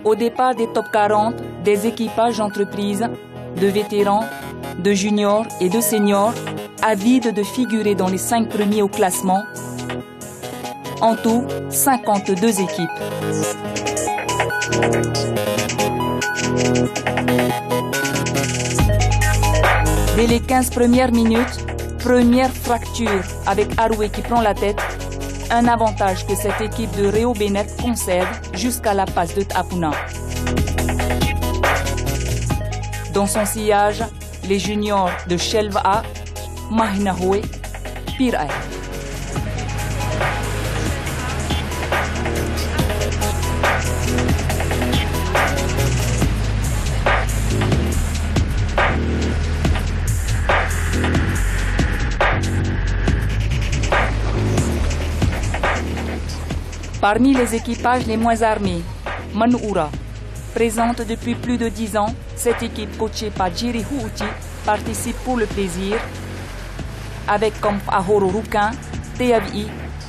Au départ des top 40, des équipages d'entreprises, de vétérans, de juniors et de seniors, avides de figurer dans les 5 premiers au classement. En tout, 52 équipes. Dès les 15 premières minutes, première fracture avec Arouet qui prend la tête. Un avantage que cette équipe de Réo Bennett conserve jusqu'à la passe de Tapuna. Dans son sillage, les juniors de Shelva, Mahinahoe, Pirae. Parmi les équipages les moins armés, Manuura, présente depuis plus de 10 ans, cette équipe coachée par Jerry Huuti participe pour le plaisir, avec comme Ahoro Rukin, Teavi,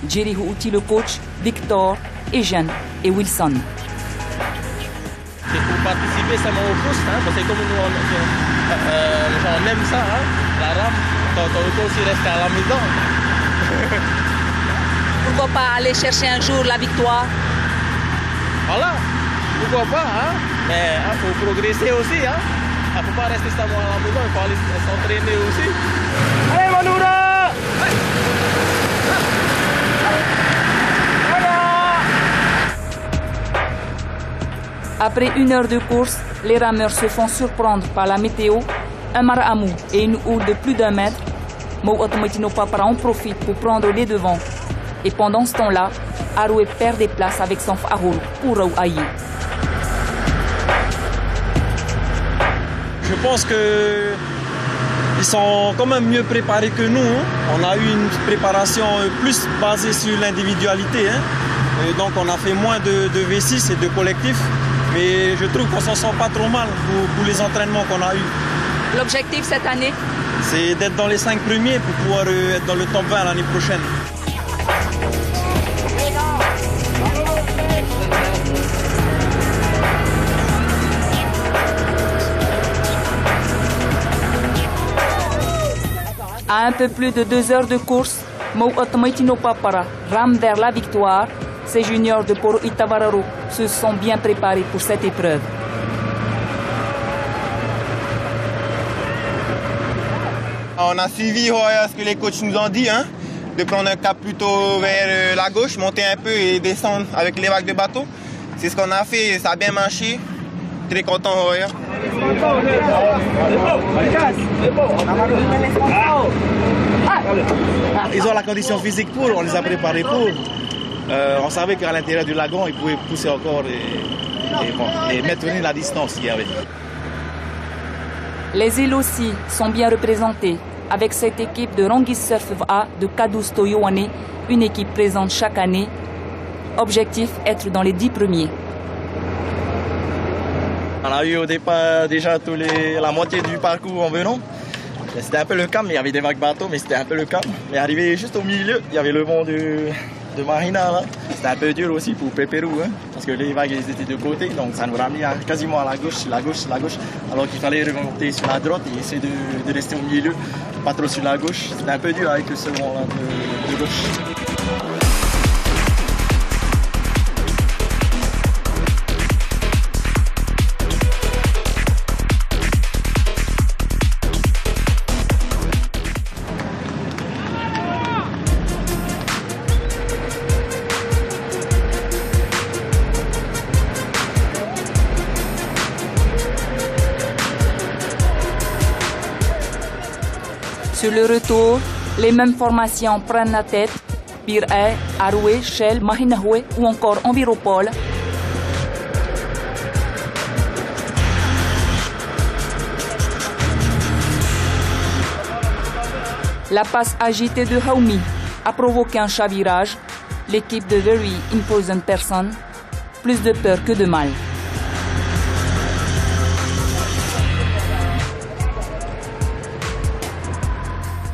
Jerry Huuti le coach, Victor, Ejen et Wilson. C'est pour participer seulement au poste, parce que comme nous on aime ça, la rame, quand on aussi reste à la maison. Pourquoi pas aller chercher un jour la victoire? Voilà, pourquoi pas, mais il faut progresser aussi. Il ne faut pas rester seulement à la maison, il faut aller s'entraîner aussi. Allez Manuura! Après 1 heure de course, les rameurs se font surprendre par la météo, un marahamou et une houle de plus d'1 mètre. Mo Automatino Papara en profite pour prendre les devants. Et pendant ce temps-là, Arouet perd des places avec son Ahoro pour Aouaïe. Je pense qu'ils sont quand même mieux préparés que nous. On a eu une préparation plus basée sur l'individualité. Donc on a fait moins de V6 et de collectifs. Mais je trouve qu'on s'en sort pas trop mal pour les entraînements qu'on a eus. L'objectif cette année? C'est d'être dans les 5 premiers pour pouvoir être dans le top 20 l'année prochaine. À un peu plus de 2 heures de course, Mo Automatino Papara rame vers la victoire. Ces juniors de Poro Itavararo se sont bien préparés pour cette épreuve. On a suivi ce que les coachs nous ont dit, de prendre un cap plutôt vers la gauche, monter un peu et descendre avec les vagues de bateau. C'est ce qu'on a fait, ça a bien marché. Très content. Ils ont la condition physique pour, on les a préparés pour. On savait qu'à l'intérieur du lagon, ils pouvaient pousser encore et maintenir la distance qu'il y avait. Les îles aussi sont bien représentées avec cette équipe de Rangis Surf A de Kadusto Yoane, une équipe présente chaque année. Objectif, être dans les 10 premiers. On a eu au départ déjà la moitié du parcours en venant. C'était un peu le calme, il y avait des vagues bateaux, mais c'était un peu le calme. Mais arrivé juste au milieu, il y avait le vent de Marina là. C'était un peu dur aussi pour Pépérou, parce que les vagues elles étaient de côté, donc ça nous ramenait quasiment à la gauche, alors qu'il fallait remonter sur la droite et essayer de rester au milieu, pas trop sur la gauche. C'était un peu dur avec ce vent là de gauche. Sur le retour, les mêmes formations prennent la tête. Pirae, Arouet, Shell, Mahinahoe ou encore Enviropol. La passe agitée de Haoumi a provoqué un chavirage. L'équipe de Very Imposant Person, plus de peur que de mal.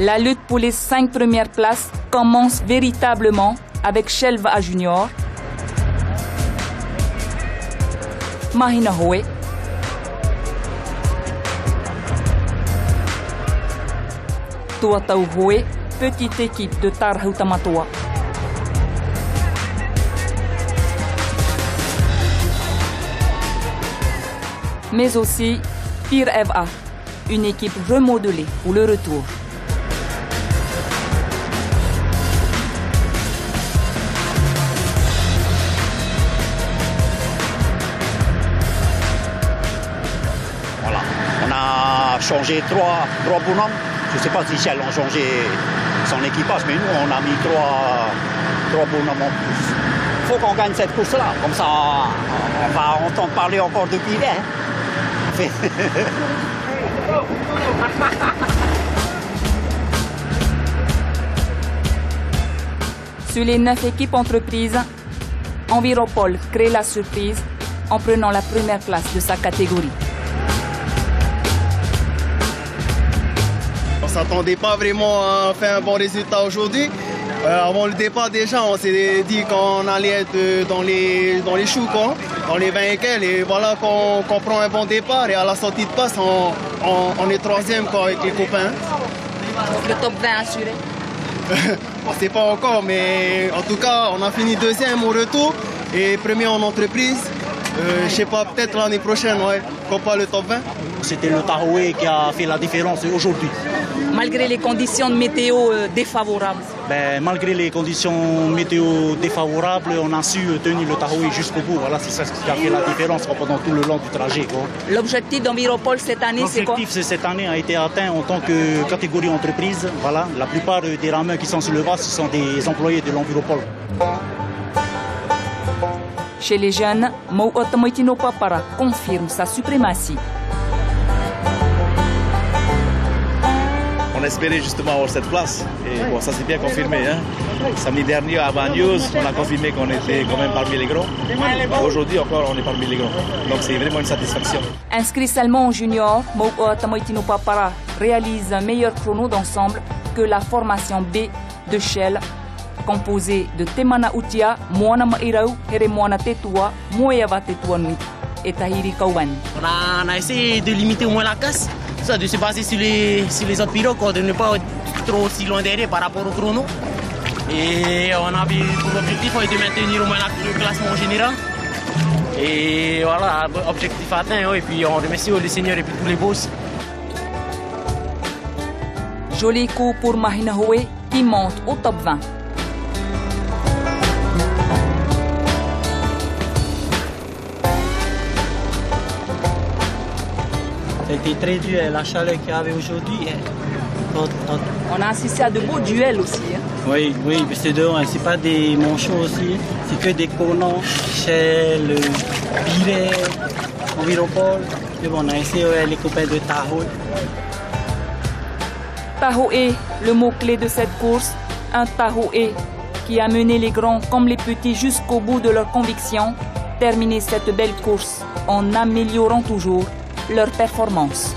La lutte pour les 5 premières places commence véritablement avec Shelva Junior, Mahina Hoe, Tuatau Hoe, petite équipe de Tarhau Tamatoa. Mais aussi Pir FA, une équipe remodelée pour le retour. Voilà, on a changé trois bonhommes. Je ne sais pas si Shell ont changé son équipage, mais nous, on a mis trois bonhommes en plus. Il faut qu'on gagne cette course-là, comme ça, on va entendre parler encore de pivet. Sur les 9 équipes entreprises, Enviropol crée la surprise en prenant la première place de sa catégorie. On ne s'attendait pas vraiment à faire un bon résultat aujourd'hui. Avant le départ déjà, on s'est dit qu'on allait être dans les choux, quoi, dans les 20 et quelques. Et voilà qu'on prend un bon départ et à la sortie de passe, on est troisième quoi, avec les copains. Donc le top 20 assuré? On ne sait pas encore, mais en tout cas, on a fini deuxième au retour et premier en entreprise. Je ne sais pas, peut-être l'année prochaine, ouais, pourquoi pas le top 20. C'était le Tahoe qui a fait la différence aujourd'hui. Malgré les conditions de météo défavorables? Malgré les conditions météo défavorables, on a su tenir le Tahoe jusqu'au bout. Voilà, c'est ça qui a fait la différence pendant tout le long du trajet. L'objectif d'Enviropol cette année, c'est quoi? L'objectif cette année a été atteint en tant que catégorie entreprise. Voilà, la plupart des rameurs qui sont sur le VAS, ce sont des employés de l'Enviropol. Chez les jeunes, Mouot Moitino Papara confirme sa suprématie. On espérait justement avoir cette place et bon, ça s'est bien confirmé. Hein. Samedi dernier à Bagneuse, on a confirmé qu'on était quand même parmi les grands. Aujourd'hui encore, on est parmi les grands. Donc c'est vraiment une satisfaction. Inscrit seulement en junior, Mouot Moitino Papara réalise un meilleur chrono d'ensemble que la formation B de Shell, composée de Temana Utia, Moana Mairau, Here Moana Tetua, Moeva Tetua Nui et Tahiri Kauan. On a essayé de limiter au moins la casse, ça, de se baser sur les autres pilotes, de ne pas être trop si loin derrière par rapport au chrono. Et on avait pour objectif de maintenir au moins le classement général. Et voilà, objectif atteint, et puis on remercie les seigneurs et puis tous les boss. Joli coup pour Mahina Hoe qui monte au top 20. C'était très dur, la chaleur qu'il y avait aujourd'hui. On a assisté à de beaux duels aussi. Hein. Oui, c'est c'est pas des manchots aussi, c'est que des colons, Shell, Pivet, Enviropol. Mais bon, on a essayé les copains de Tahoe. Tahoe, le mot-clé de cette course, un Tahoe qui a mené les grands comme les petits jusqu'au bout de leurs convictions, terminer cette belle course en améliorant toujours leur performance.